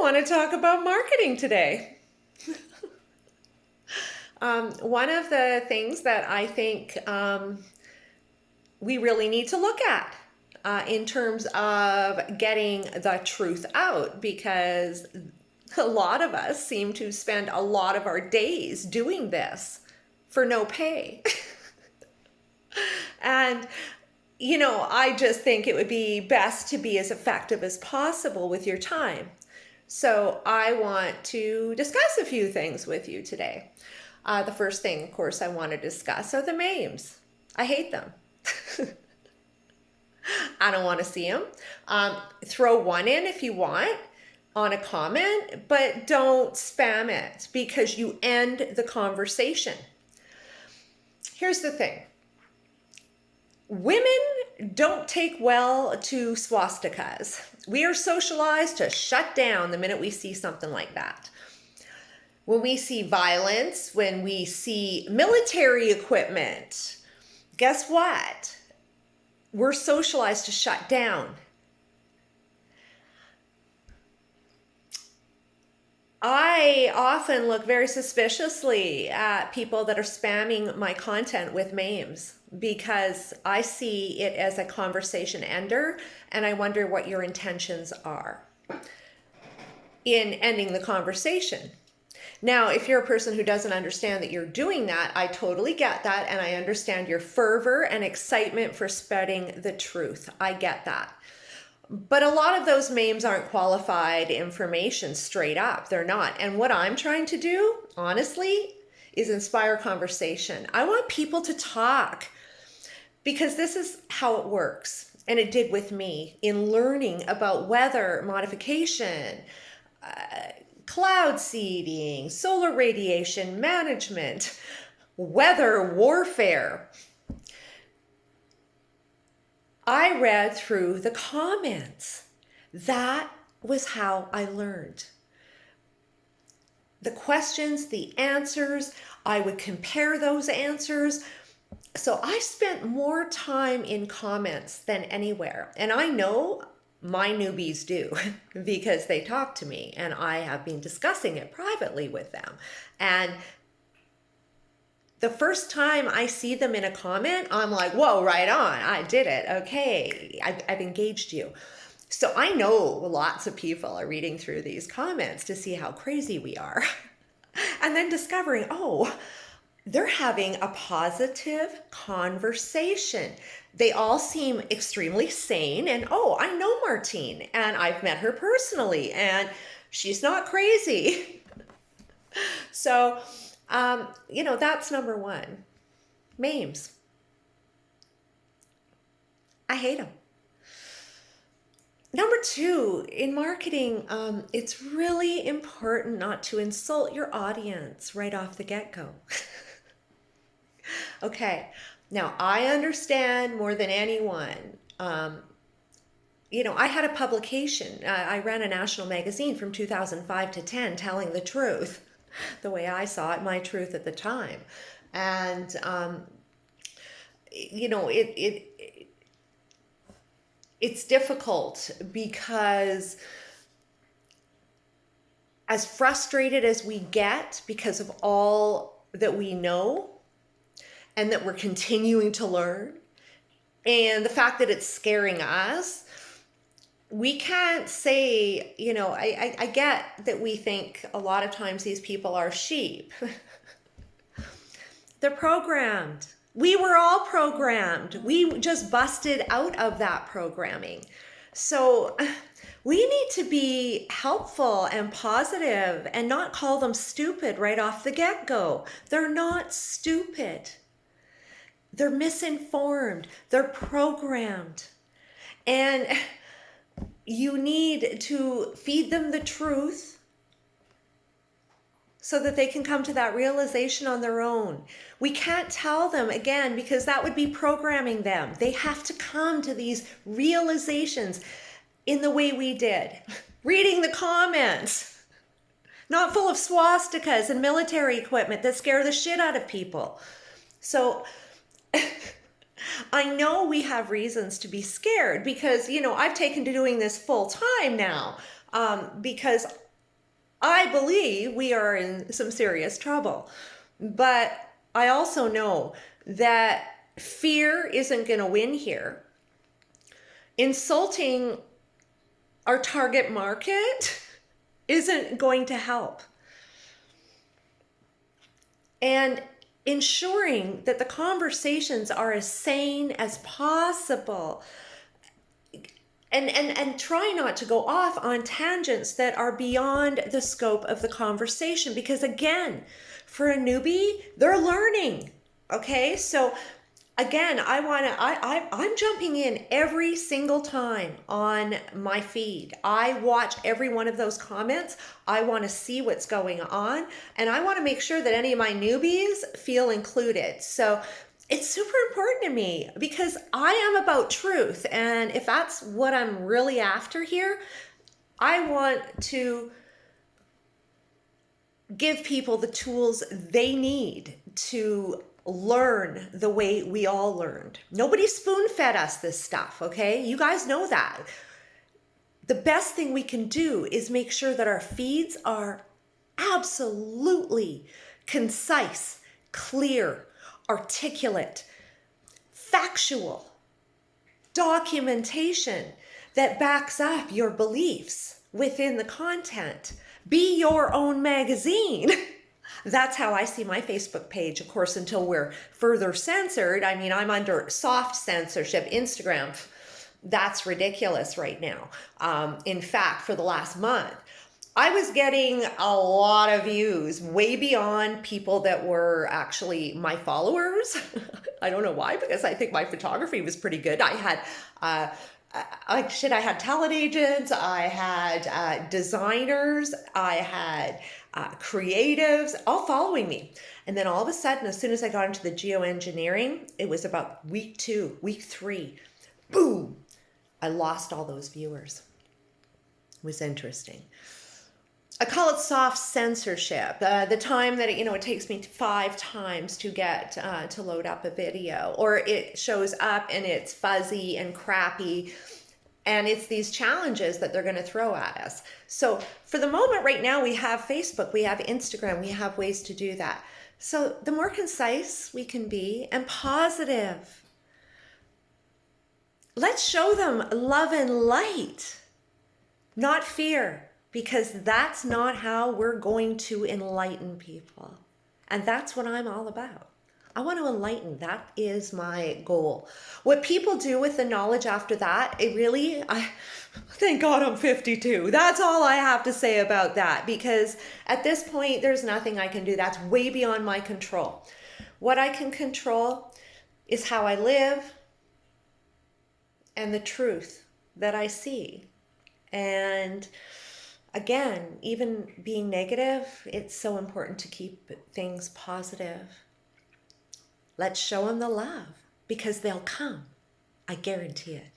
want to talk about marketing today. One of the things that I think we really need to look at in terms of getting the truth out, because a lot of us seem to spend a lot of our days doing this for no pay. And I just think it would be best to be as effective as possible with your time. So I want to discuss a few things with you today. The first thing, of course, I want to discuss are the memes. I hate them. I don't want to see them. Throw one in if you want on a comment, but don't spam it because you end the conversation. Here's the thing. Women don't take well to swastikas. We are socialized to shut down the minute we see something like that. When we see violence, when we see military equipment, guess what? We're socialized to shut down. I often look very suspiciously at people that are spamming my content with memes because I see it as a conversation ender, and I wonder what your intentions are in ending the conversation. Now, if you're a person who doesn't understand that you're doing that, I totally get that, and I understand your fervor and excitement for spreading the truth. I get that. But a lot of those memes aren't qualified information straight up. They're not. And what I'm trying to do, honestly, is inspire conversation. I want people to talk because this is how it works. And it did with me in learning about weather modification, cloud seeding, solar radiation management, weather warfare. I read through the comments. That was how I learned. The questions, the answers, I would compare those answers. So I spent more time in comments than anywhere. And I know my newbies do because they talk to me and I have been discussing it privately with them. And the first time I see them in a comment, I'm like, whoa, right on. I did it. Okay. I've engaged you. So I know lots of people are reading through these comments to see how crazy we are. And then discovering, oh, they're having a positive conversation. They all seem extremely sane. And oh, I know Martine and I've met her personally and she's not crazy. So, that's number one. Memes. I hate them. Number two, in marketing, it's really important not to insult your audience right off the get-go. Okay, now I understand more than anyone. I had a publication. I ran a national magazine from 2005 to 10 telling the truth, the way I saw it, my truth at the time. And, it's difficult because as frustrated as we get because of all that we know and that we're continuing to learn, and the fact that it's scaring us, we can't say, I get that we think a lot of times these people are sheep. They're programmed. We were all programmed. We just busted out of that programming. So we need to be helpful and positive and not call them stupid right off the get-go. They're not stupid. They're misinformed. They're programmed. And you need to feed them the truth so that they can come to that realization on their own. We can't tell them again because that would be programming them. They have to come to these realizations in the way we did. Reading the comments, not full of swastikas and military equipment that scare the shit out of people. So I know we have reasons to be scared because, I've taken to doing this full time now because I believe we are in some serious trouble. But I also know that fear isn't going to win here. Insulting our target market isn't going to help. And ensuring that the conversations are as sane as possible, and try not to go off on tangents that are beyond the scope of the conversation, because again, for a newbie, they're learning. Okay, so again, I'm jumping in every single time on my feed. I watch every one of those comments. I want to see what's going on, and I want to make sure that any of my newbies feel included. So it's super important to me because I am about truth. And if that's what I'm really after here, I want to give people the tools they need to learn the way we all learned. Nobody spoon fed us this stuff, okay? You guys know that. The best thing we can do is make sure that our feeds are absolutely concise, clear, articulate, factual, documentation that backs up your beliefs within the content. Be your own magazine. That's how I see my Facebook page, of course, until we're further censored. I mean, I'm under soft censorship. Instagram, that's ridiculous right now. In fact, for the last month, I was getting a lot of views, way beyond people that were actually my followers. I don't know why, because I think my photography was pretty good. I had I had talent agents, I had designers, I had creatives, all following me. And then all of a sudden, as soon as I got into the geoengineering, it was about week 2, week 3, boom, I lost all those viewers. It was interesting. I call it soft censorship. The time that it takes me 5 times to get to load up a video, or it shows up and it's fuzzy and crappy, and it's these challenges that they're going to throw at us. So for the moment right now, we have Facebook, we have Instagram, we have ways to do that. So the more concise we can be and positive, let's show them love and light, not fear. Because that's not how we're going to enlighten people. And that's what I'm all about. I want to enlighten. That is my goal. What people do with the knowledge after that, thank God I'm 52. That's all I have to say about that. Because at this point, there's nothing I can do. That's way beyond my control. What I can control is how I live and the truth that I see. And again, even being negative, it's so important to keep things positive. Let's show them the love, because they'll come. I guarantee it.